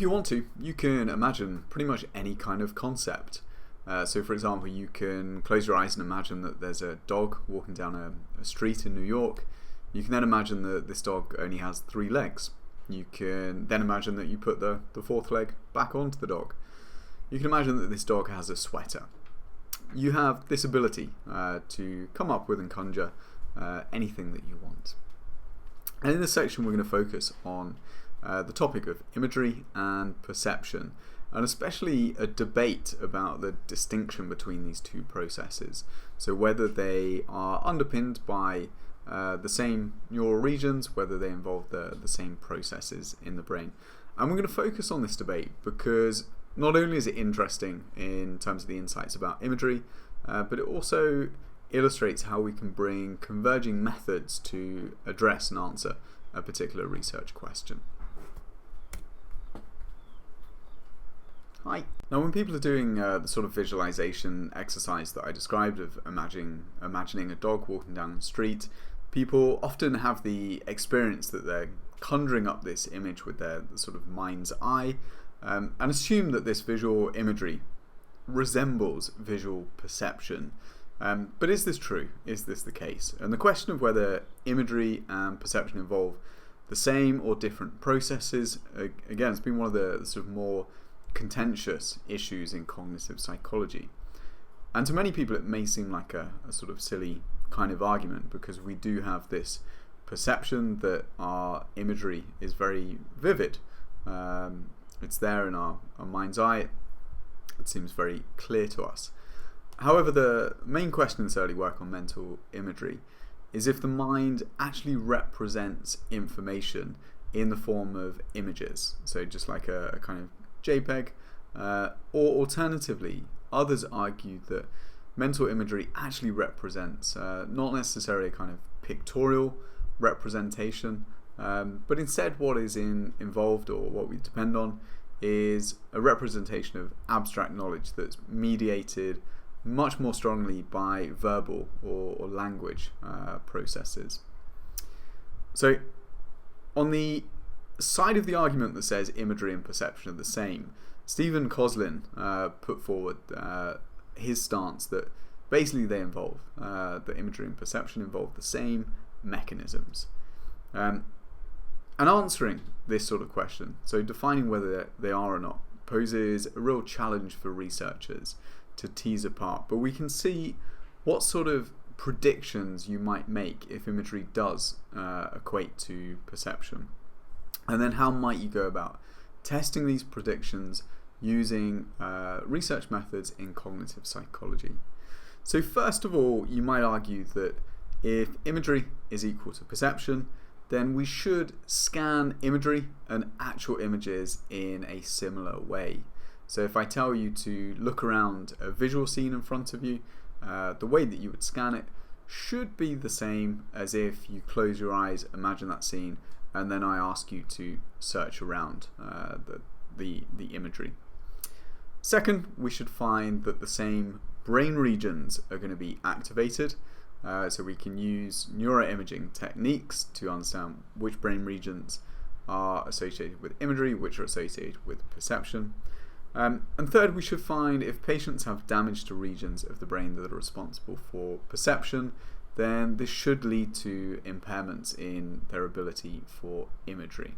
you want to, you can imagine pretty much any kind of concept. So for example, you can close your eyes and imagine that there's a dog walking down a street in New York. You can then imagine that this dog only has 3 legs. You can then imagine that you put the 4th leg back onto the dog. You can imagine that this dog has a sweater. You have this ability to come up with and conjure anything that you want. And in this section, we're going to focus on the topic of imagery and perception, and especially a debate about the distinction between these two processes. So whether they are underpinned by the same neural regions, whether they involve the same processes in the brain. And we're going to focus on this debate because not only is it interesting in terms of the insights about imagery, but it also illustrates how we can bring converging methods to address and answer a particular research question. Hi. Now, when people are doing the sort of visualization exercise that I described of imagining a dog walking down the street, people often have the experience that they're conjuring up this image with their sort of mind's eye, and assume that this visual imagery resembles visual perception. But is this true? Is this the case? And the question of whether imagery and perception involve the same or different processes, again, it's been one of the sort of more contentious issues in cognitive psychology. And to many people it may seem like a sort of silly kind of argument, because we do have this perception that our imagery is very vivid. It's there in our mind's eye. It seems very clear to us. However, the main question in this early work on mental imagery is if the mind actually represents information in the form of images, so just like a kind of JPEG, or alternatively, others argue that mental imagery actually represents not necessarily a kind of pictorial representation, but instead what is involved, or what we depend on, is a representation of abstract knowledge that's mediated much more strongly by verbal or language processes. So on the side of the argument that says imagery and perception are the same, Stephen Coslin put forward his stance that basically they involve, that imagery and perception involve the same mechanisms. And answering this sort of question, so defining whether they are or not, poses a real challenge for researchers to tease apart. But we can see what sort of predictions you might make if imagery does equate to perception. And then how might you go about testing these predictions using research methods in cognitive psychology. So first of all, you might argue that if imagery is equal to perception, then we should scan imagery and actual images in a similar way. So if I tell you to look around a visual scene in front of you, the way that you would scan it should be the same as if you close your eyes, imagine that scene, and then I ask you to search around the imagery. Second, we should find that the same brain regions are going to be activated. So we can use neuroimaging techniques to understand which brain regions are associated with imagery, which are associated with perception. And third, we should find if patients have damage to regions of the brain that are responsible for perception, then this should lead to impairments in their ability for imagery.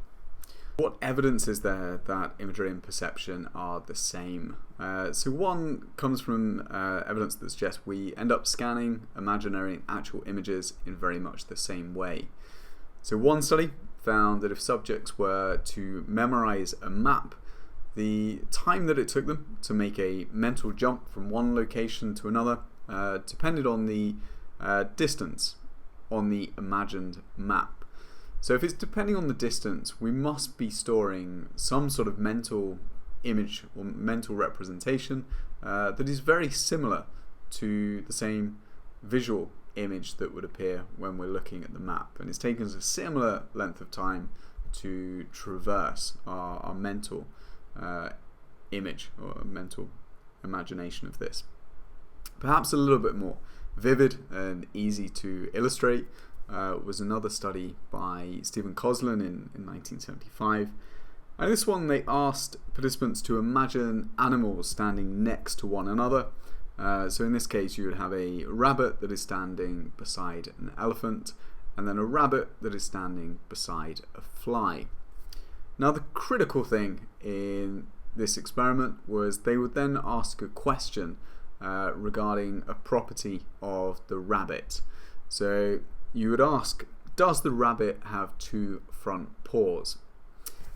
What evidence is there that imagery and perception are the same? So one comes from evidence that suggests we end up scanning imaginary and actual images in very much the same way. So one study found that if subjects were to memorize a map, the time that it took them to make a mental jump from one location to another depended on the distance on the imagined map. So if it's depending on the distance, we must be storing some sort of mental image or mental representation that is very similar to the same visual image that would appear when we're looking at the map. And it's taken us a similar length of time to traverse our mental image or mental imagination of this. Perhaps a little bit more vivid and easy to illustrate was another study by Stephen Coslin in 1975, And this one, they asked participants to imagine animals standing next to one another. So in this case, you would have a rabbit that is standing beside an elephant, and then a rabbit that is standing beside a fly. Now, the critical thing in this experiment was they would then ask a question regarding a property of the rabbit. So you would ask, does the rabbit have two front paws?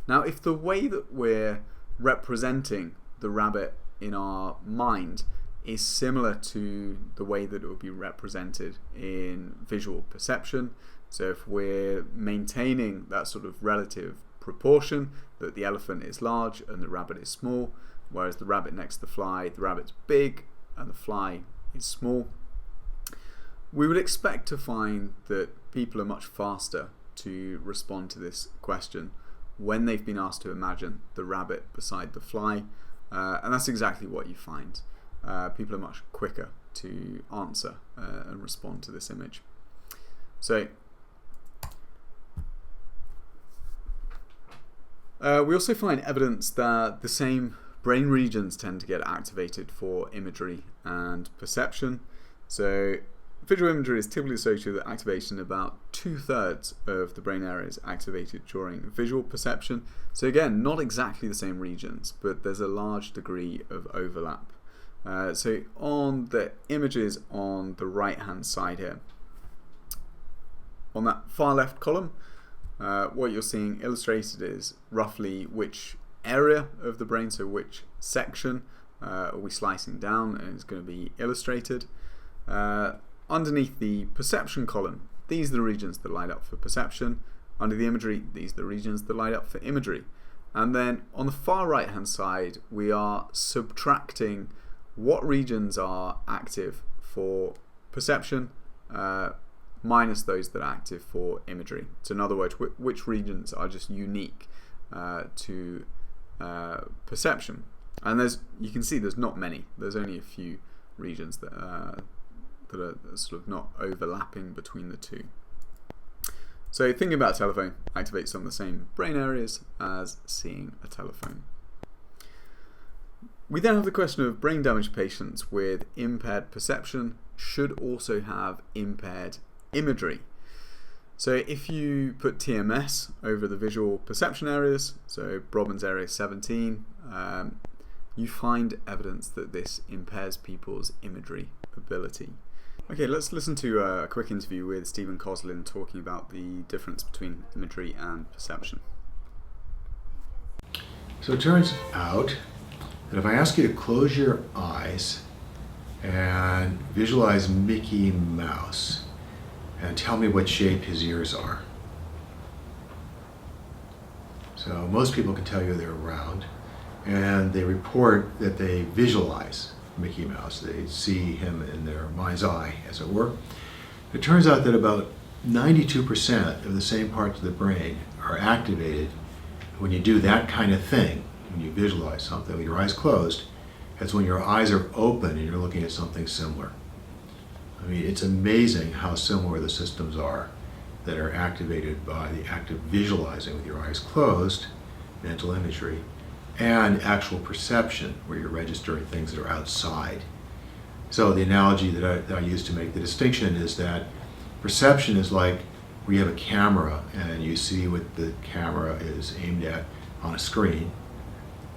Now, if the way that we're representing the rabbit in our mind is similar to the way that it would be represented in visual perception, so if we're maintaining that sort of relative proportion that the elephant is large and the rabbit is small, whereas the rabbit next to the rabbit's big and the fly is small, we would expect to find that people are much faster to respond to this question when they've been asked to imagine the rabbit beside the fly, and that's exactly what you find. People are much quicker to answer and respond to this image. So we also find evidence that the same brain regions tend to get activated for imagery and perception. So visual imagery is typically associated with activation about 2/3 of the brain areas activated during visual perception. So again, not exactly the same regions, but there's a large degree of overlap. So on the images on the right hand side here, on that far left column, what you're seeing illustrated is roughly which area of the brain, so which section are we slicing down, and it's going to be illustrated. Underneath the perception column, these are the regions that light up for perception. Under the imagery, these are the regions that light up for imagery. And then on the far right hand side, we are subtracting what regions are active for perception minus those that are active for imagery. So in other words, which regions are just unique to perception. And you can see there's not many. There's only a few regions that are sort of not overlapping between the two. So thinking about a telephone activates some of the same brain areas as seeing a telephone. We then have the question of brain damaged patients with impaired perception should also have impaired imagery. So if you put TMS over the visual perception areas, so Brodmann's area 17, you find evidence that this impairs people's imagery ability. Okay, let's listen to a quick interview with Stephen Coslin talking about the difference between imagery and perception. So it turns out that if I ask you to close your eyes and visualize Mickey Mouse and tell me what shape his ears are. So most people can tell you they're round, and they report that they visualize Mickey Mouse. They see him in their mind's eye, as it were. It turns out that about 92% of the same parts of the brain are activated when you do that kind of thing, when you visualize something with your eyes closed. That's when your eyes are open and you're looking at something similar. I mean, it's amazing how similar the systems are that are activated by the act of visualizing with your eyes closed, mental imagery, and actual perception, where you're registering things that are outside. So the analogy that I use to make the distinction is that perception is like where you have a camera and you see what the camera is aimed at on a screen.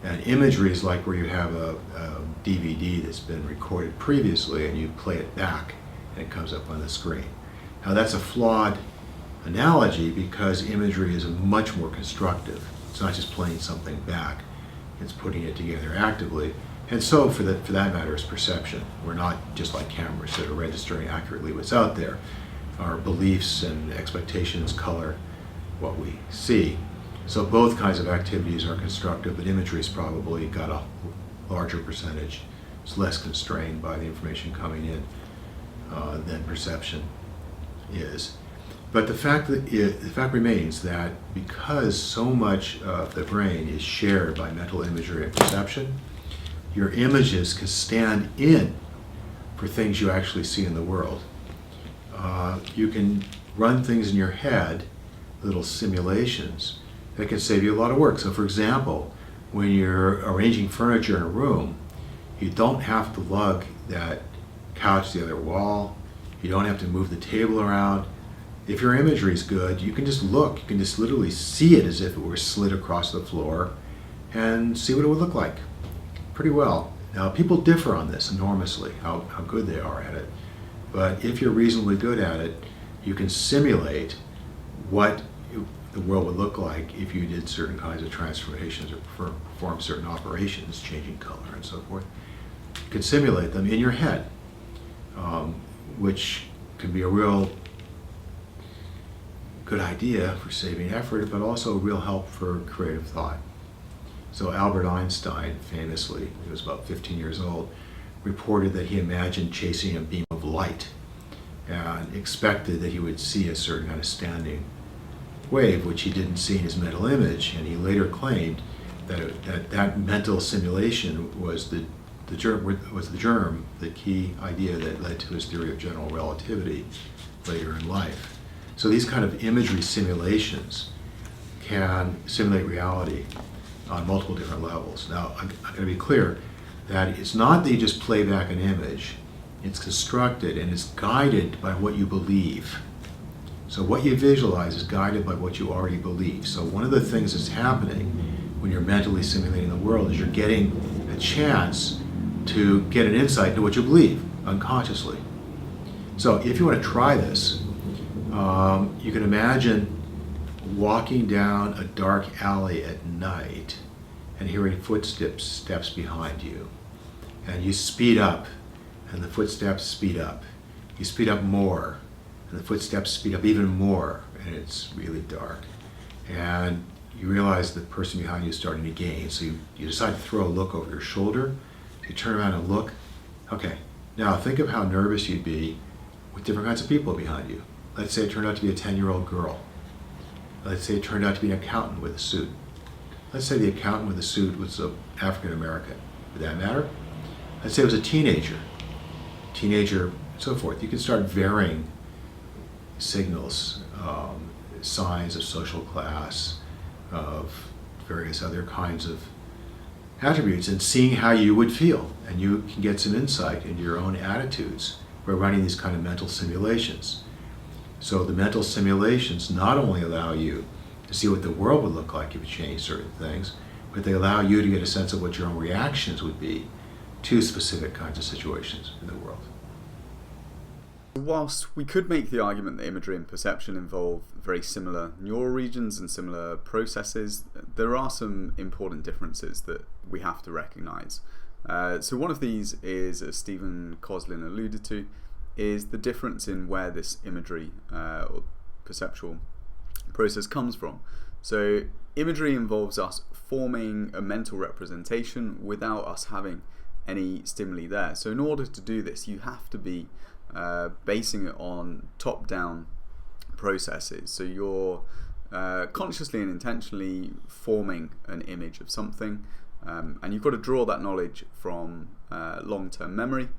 And imagery is like where you have a DVD that's been recorded previously and you play it back and it comes up on the screen. Now that's a flawed analogy because imagery is much more constructive. It's not just playing something back, it's putting it together actively. And so for that matter is perception. We're not just like cameras that are registering accurately what's out there. Our beliefs and expectations color what we see. So both kinds of activities are constructive, but imagery's probably got a larger percentage. It's less constrained by the information coming in than perception is. But the fact remains that because so much of the brain is shared by mental imagery and perception, your images can stand in for things you actually see in the world. You can run things in your head, little simulations, that can save you a lot of work. So for example, when you're arranging furniture in a room, you don't have to lug that couch to the other wall. You don't have to move the table around. If your imagery is good, you can just look. You can just literally see it as if it were slid across the floor and see what it would look like pretty well. Now, people differ on this enormously, how good they are at it. But if you're reasonably good at it, you can simulate what the world would look like if you did certain kinds of transformations or performed certain operations, changing color and so forth. You can simulate them in your head, which can be a real good idea for saving effort, but also a real help for creative thought. So Albert Einstein, famously, when he was about 15 years old, reported that he imagined chasing a beam of light and expected that he would see a certain kind of standing wave, which he didn't see in his mental image. And he later claimed that mental simulation was the germ, the key idea that led to his theory of general relativity later in life. So these kind of imagery simulations can simulate reality on multiple different levels. Now, I'm going to be clear that it's not that you just play back an image. It's constructed and it's guided by what you believe. So what you visualize is guided by what you already believe. So one of the things that's happening when you're mentally simulating the world is you're getting a chance to get an insight into what you believe unconsciously. So if you want to try this, you can imagine walking down a dark alley at night and hearing footsteps behind you. And you speed up, and the footsteps speed up. You speed up more, and the footsteps speed up even more, and it's really dark. And you realize the person behind you is starting to gain, so you decide to throw a look over your shoulder. You turn around and look. Okay, now think of how nervous you'd be with different kinds of people behind you. Let's say it turned out to be a 10-year-old girl. Let's say it turned out to be an accountant with a suit. Let's say the accountant with the suit was African American. Would that matter? Let's say it was a teenager, and so forth. You can start varying signals, signs of social class, of various other kinds of attributes, and seeing how you would feel. And you can get some insight into your own attitudes by running these kind of mental simulations. So the mental simulations not only allow you to see what the world would look like if you changed certain things, but they allow you to get a sense of what your own reactions would be to specific kinds of situations in the world. Whilst we could make the argument that imagery and perception involve very similar neural regions and similar processes, there are some important differences that we have to recognise. So one of these is, as Stephen Coslin alluded to, is the difference in where this imagery or perceptual process comes from. So imagery involves us forming a mental representation without us having any stimuli there. So in order to do this, you have to be basing it on top-down processes. So you're consciously and intentionally forming an image of something, and you've got to draw that knowledge from long-term memory.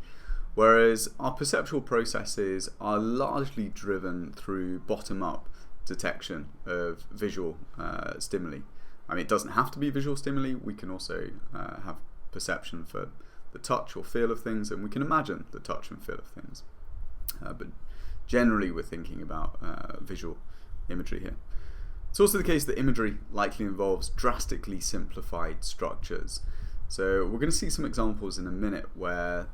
Whereas our perceptual processes are largely driven through bottom-up detection of visual stimuli. I mean, it doesn't have to be visual stimuli. We can also have perception for the touch or feel of things, and we can imagine the touch and feel of things. But generally, we're thinking about visual imagery here. It's also the case that imagery likely involves drastically simplified structures. So we're going to see some examples in a minute where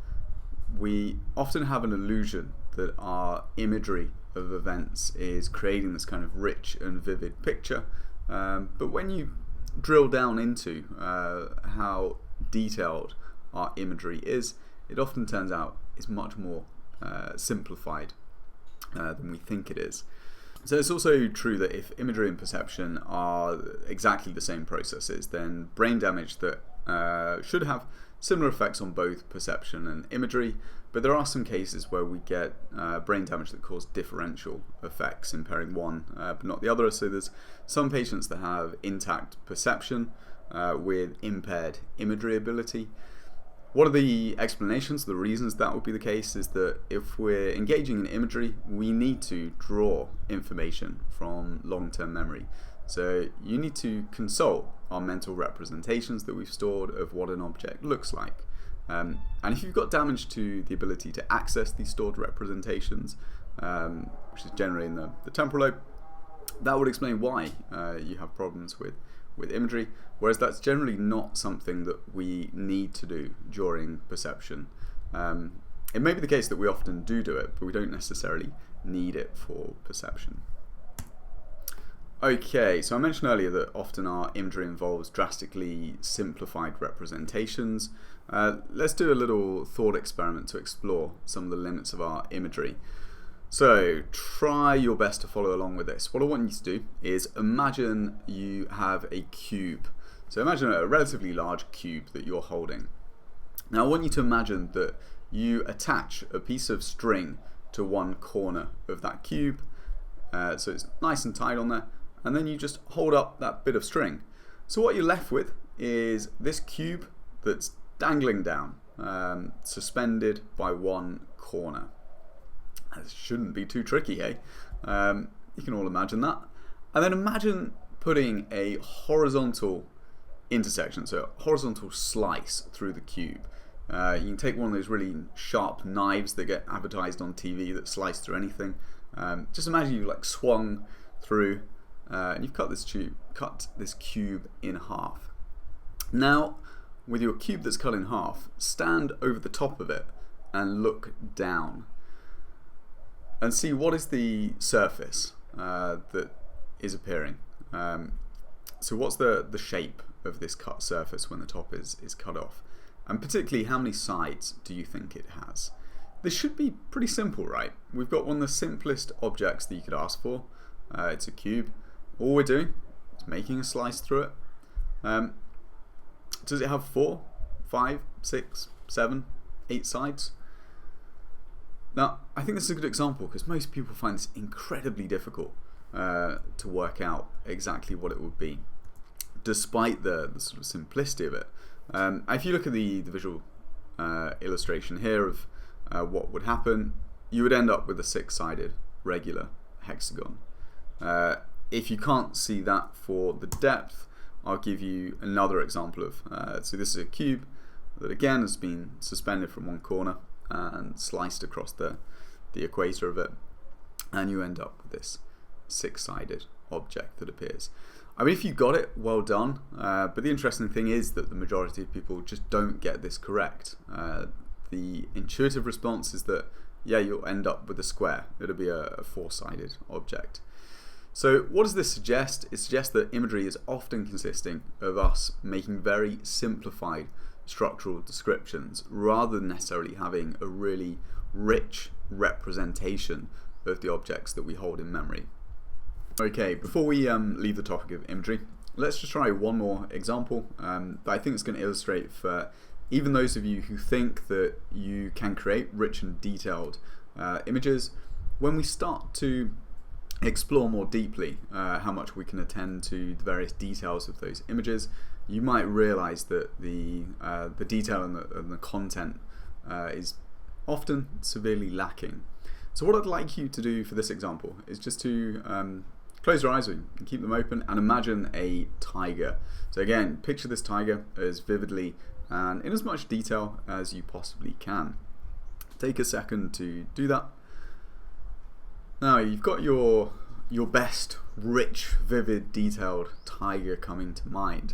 we often have an illusion that our imagery of events is creating this kind of rich and vivid picture, but when you drill down into how detailed our imagery is, it often turns out it's much more simplified than we think it is. So it's also true that if imagery and perception are exactly the same processes, then brain damage that should have similar effects on both perception and imagery, but there are some cases where we get brain damage that cause differential effects, impairing one but not the other. So there's some patients that have intact perception with impaired imagery ability. One of the explanations, the reasons that would be the case, is that if we're engaging in imagery, we need to draw information from long-term memory. So you need to consult our mental representations that we've stored of what an object looks like. And if you've got damage to the ability to access these stored representations, which is generally in the temporal lobe, that would explain why you have problems with imagery, whereas that's generally not something that we need to do during perception. It may be the case that we often do it, but we don't necessarily need it for perception. Okay, so I mentioned earlier that often our imagery involves drastically simplified representations. Let's do a little thought experiment to explore some of the limits of our imagery. So try your best to follow along with this. What I want you to do is imagine you have a cube. So imagine a relatively large cube that you're holding. Now I want you to imagine that you attach a piece of string to one corner of that cube, so it's nice and tight on there, and then you just hold up that bit of string. So what you're left with is this cube that's dangling down, suspended by one corner. This shouldn't be too tricky, eh? You can all imagine that. And then imagine putting a horizontal intersection, so a horizontal slice through the cube. You can take one of those really sharp knives that get advertised on TV that slice through anything. Just imagine you like swung through and you've cut this cube in half. Now, with your cube that's cut in half, stand over the top of it and look down. And see what is the surface that is appearing. So what's the shape of this cut surface when the top is cut off? And particularly, how many sides do you think it has? This should be pretty simple, right? We've got one of the simplest objects that you could ask for. It's a cube. All we're doing is making a slice through it. Does it have 4, 5, 6, 7, 8 sides? Now, I think this is a good example because most people find this incredibly difficult to work out exactly what it would be, despite the sort of simplicity of it. If you look at the visual illustration here of what would happen, you would end up with a 6-sided regular hexagon. If you can't see that for the depth, I'll give you another example of, so this is a cube that again has been suspended from one corner and sliced across the equator of it, and you end up with this 6-sided object that appears. I mean, if you got it, well done, but the interesting thing is that the majority of people just don't get this correct. The intuitive response is that, yeah, you'll end up with a square. It'll be a 4-sided object. So what does this suggest? It suggests that imagery is often consisting of us making very simplified structural descriptions rather than necessarily having a really rich representation of the objects that we hold in memory. Okay, before we leave the topic of imagery, let's just try one more example that I think is going to illustrate for even those of you who think that you can create rich and detailed images. When we start to explore more deeply how much we can attend to the various details of those images, you might realize that the detail and the content is often severely lacking. So what I'd like you to do for this example is just to close your eyes and keep them open and imagine a tiger. So again, picture this tiger as vividly and in as much detail as you possibly can. Take a second to do that. Now you've got your best, rich, vivid, detailed tiger coming to mind.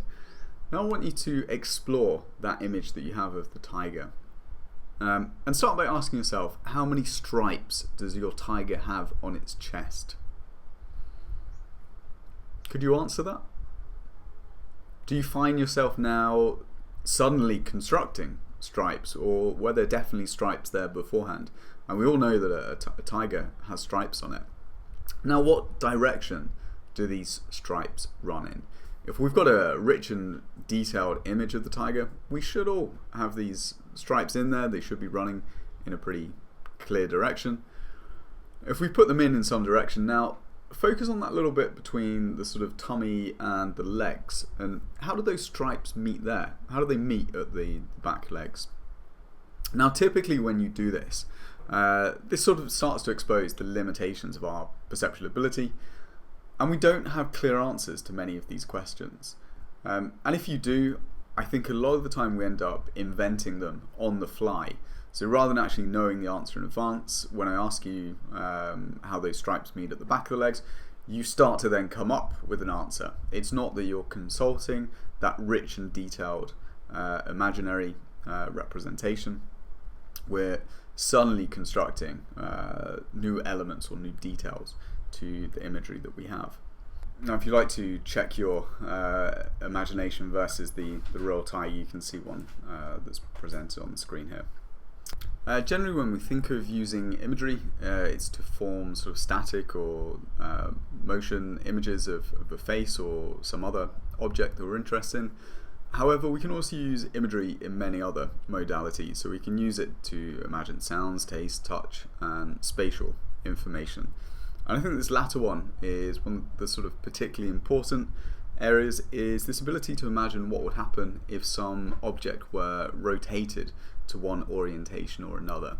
Now I want you to explore that image that you have of the tiger. And start by asking yourself, how many stripes does your tiger have on its chest? Could you answer that? Do you find yourself now suddenly constructing stripes, or were there definitely stripes there beforehand? And we all know that a tiger has stripes on it. Now, what direction do these stripes run in? If we've got a rich and detailed image of the tiger, we should all have these stripes in there. They should be running in a pretty clear direction. If we put them in some direction, now focus on that little bit between the sort of tummy and the legs, and how do those stripes meet there? How do they meet at the back legs? Now typically when you do this, this sort of starts to expose the limitations of our perceptual ability. And we don't have clear answers to many of these questions. And if you do, I think a lot of the time we end up inventing them on the fly. So rather than actually knowing the answer in advance, when I ask you how those stripes meet at the back of the legs, you start to then come up with an answer. It's not that you're consulting that rich and detailed imaginary representation. We're suddenly constructing new elements or new details to the imagery that we have. Now, if you'd like to check your imagination versus the real tie, you can see one that's presented on the screen here. Generally, when we think of using imagery, it's to form sort of static or motion images of a face or some other object that we're interested in. However, we can also use imagery in many other modalities. So we can use it to imagine sounds, taste, touch, and spatial information. And I think this latter one is one of the sort of particularly important areas, is this ability to imagine what would happen if some object were rotated to one orientation or another.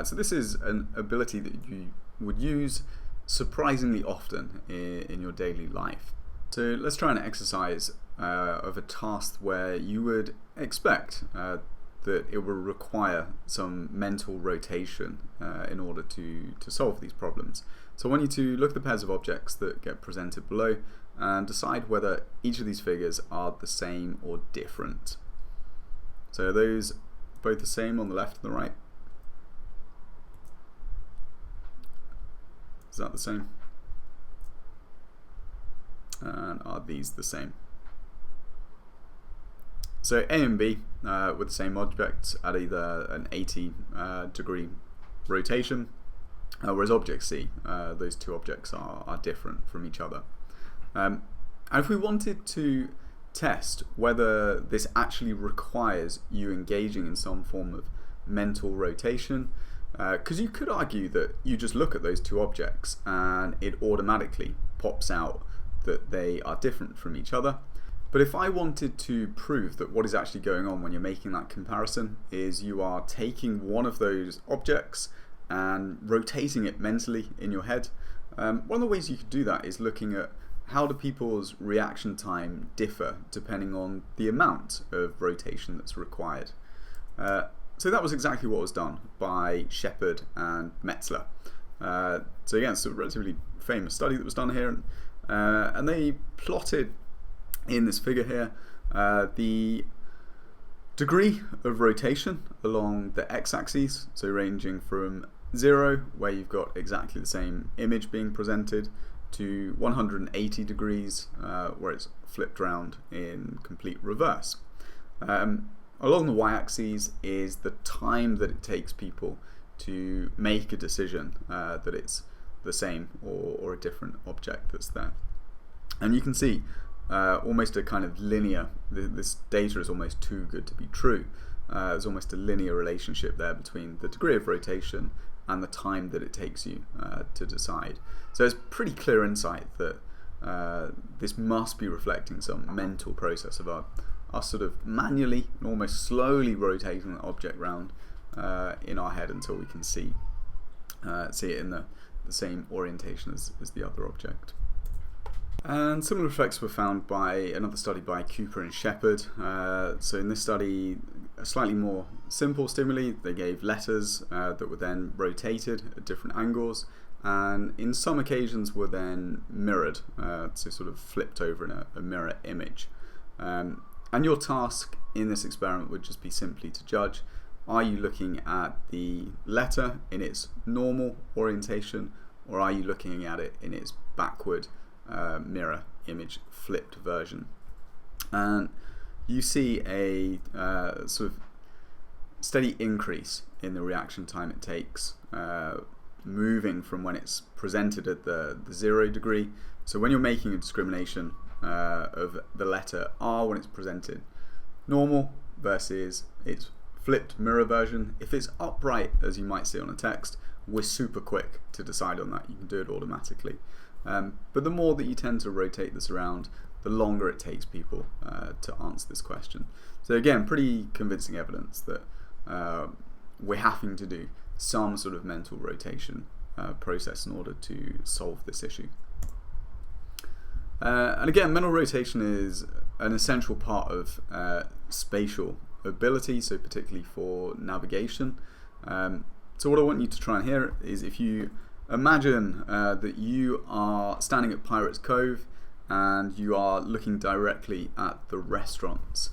So this is an ability that you would use surprisingly often in your daily life. So let's try an exercise of a task where you would expect that it will require some mental rotation in order to solve these problems. So I want you to look at the pairs of objects that get presented below and decide whether each of these figures are the same or different. So are those both the same on the left and the right? Is that the same? And are these the same? So A and B with the same objects at either an 80 degree rotation, whereas object C, those two objects are different from each other. And if we wanted to test whether this actually requires you engaging in some form of mental rotation, because you could argue that you just look at those two objects and it automatically pops out that they are different from each other. But if I wanted to prove that what is actually going on when you're making that comparison is you are taking one of those objects and rotating it mentally in your head, one of the ways you could do that is looking at how do people's reaction time differ depending on the amount of rotation that's required. So that was exactly what was done by Shepherd and Metzler. So again, it's a relatively famous study that was done here, and they plotted in this figure here the degree of rotation along the x-axis, so ranging from 0, where you've got exactly the same image being presented, to 180 degrees, where it's flipped around in complete reverse. Along the y-axis is the time that it takes people to make a decision that it's the same or a different object that's there. And you can see almost a kind of linear, this data is almost too good to be true. There's almost a linear relationship there between the degree of rotation and the time that it takes you to decide. So it's pretty clear insight that this must be reflecting some mental process of us sort of manually and almost slowly rotating the object around in our head until we can see it in the same orientation as the other object. And similar effects were found by another study by Cooper and Shepherd. So in this study, a slightly more simple stimuli, they gave letters that were then rotated at different angles, and in some occasions were then mirrored, so sort of flipped over in a mirror image. And your task in this experiment would just be simply to judge, are you looking at the letter in its normal orientation, or are you looking at it in its backward mirror image flipped version? And you see a sort of steady increase in the reaction time it takes, moving from when it's presented at the 0 degree. So when you're making a discrimination of the letter R when it's presented normal versus its flipped mirror version, if it's upright as you might see on a text, we're super quick to decide on that. You can do it automatically. But the more that you tend to rotate this around, the longer it takes people to answer this question. So again, pretty convincing evidence that we're having to do some sort of mental rotation process in order to solve this issue. And again, mental rotation is an essential part of spatial ability, so particularly for navigation. So what I want you to try and hear is, if you imagine that you are standing at Pirates Cove and you are looking directly at the restaurants,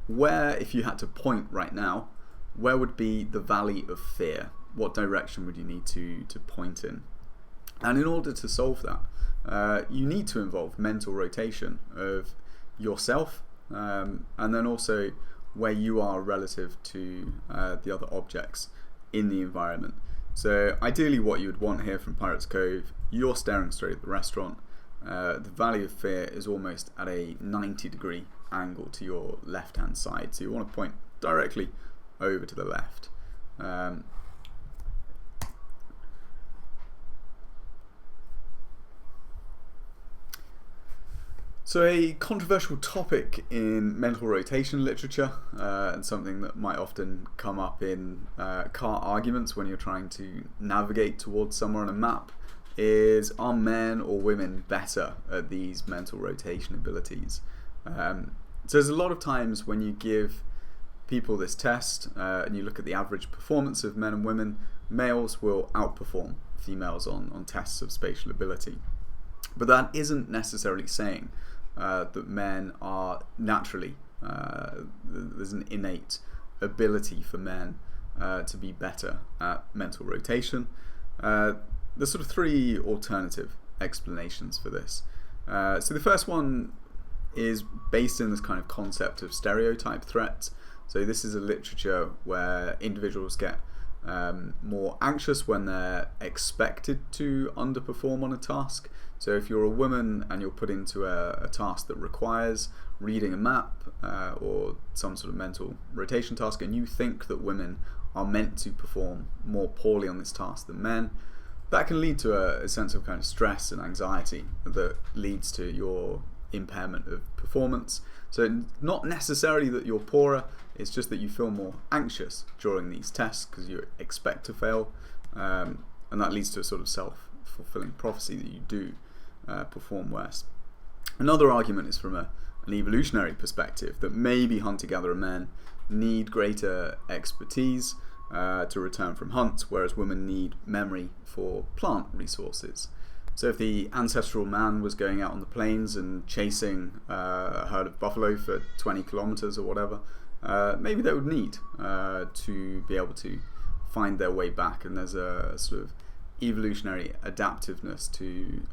where, if you had to point right now, where would be the valley of fear? What direction would you need to point in? And in order to solve that, you need to involve mental rotation of yourself, and then also where you are relative to the other objects in the environment. So ideally what you would want here from Pirates Cove, you're staring straight at the restaurant. The valley of fear is almost at a 90-degree angle to your left-hand side, so you want to point directly over to the left. So a controversial topic in mental rotation literature, and something that might often come up in car arguments when you're trying to navigate towards somewhere on a map, is, are men or women better at these mental rotation abilities? So there's a lot of times when you give people this test and you look at the average performance of men and women, males will outperform females on tests of spatial ability. But that isn't necessarily saying that men are naturally, there's an innate ability for men to be better at mental rotation. There's sort of three alternative explanations for this. So the first one is based in this kind of concept of stereotype threats. So this is a literature where individuals get more anxious when they're expected to underperform on a task. So if you're a woman and you're put into a task that requires reading a map or some sort of mental rotation task, and you think that women are meant to perform more poorly on this task than men, that can lead to a sense of kind of stress and anxiety that leads to your impairment of performance. So not necessarily that you're poorer, it's just that you feel more anxious during these tests because you expect to fail, and that leads to a sort of self-fulfilling prophecy that you do perform worse. Another argument is from an evolutionary perspective, that maybe hunter-gatherer men need greater expertise to return from hunts, whereas women need memory for plant resources. So if the ancestral man was going out on the plains and chasing a herd of buffalo for 20 kilometers or whatever, maybe they would need to be able to find their way back, and there's a sort of evolutionary adaptiveness to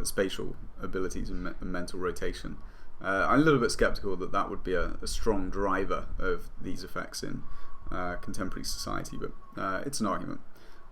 spatial abilities and mental rotation. I'm a little bit skeptical that that would be a strong driver of these effects in contemporary society, but it's an argument.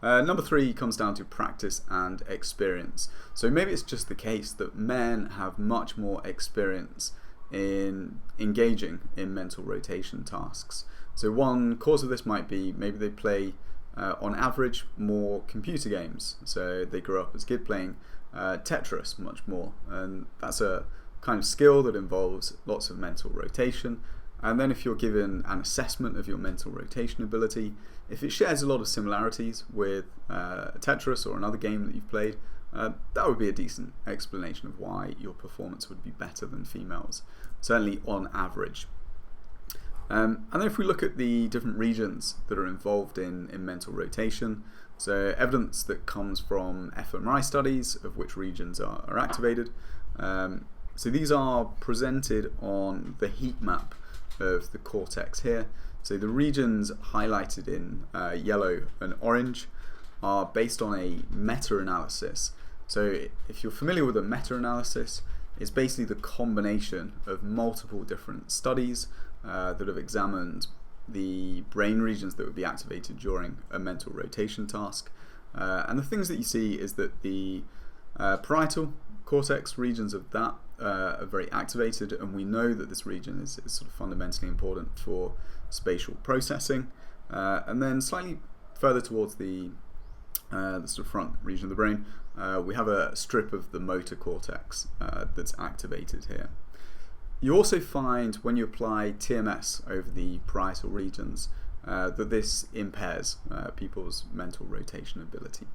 Number three comes down to practice and experience. So maybe it's just the case that men have much more experience in engaging in mental rotation tasks. So one cause of this might be maybe they play on average more computer games. So they grew up as a kid playing Tetris much more, and that's a kind of skill that involves lots of mental rotation. And then if you're given an assessment of your mental rotation ability, if it shares a lot of similarities with Tetris or another game that you've played, that would be a decent explanation of why your performance would be better than females, certainly on average. And then if we look at the different regions that are involved in mental rotation, so evidence that comes from fMRI studies of which regions are activated. So these are presented on the heat map of the cortex here. So the regions highlighted in yellow and orange are based on a meta-analysis. So if you're familiar with a meta-analysis, it's basically the combination of multiple different studies that have examined the brain regions that would be activated during a mental rotation task. And the things that you see is that the parietal cortex regions of that are very activated, and we know that this region is sort of fundamentally important for spatial processing. And then slightly further towards the sort of front region of the brain, we have a strip of the motor cortex that's activated here. You also find when you apply TMS over the parietal regions that this impairs people's mental rotation ability.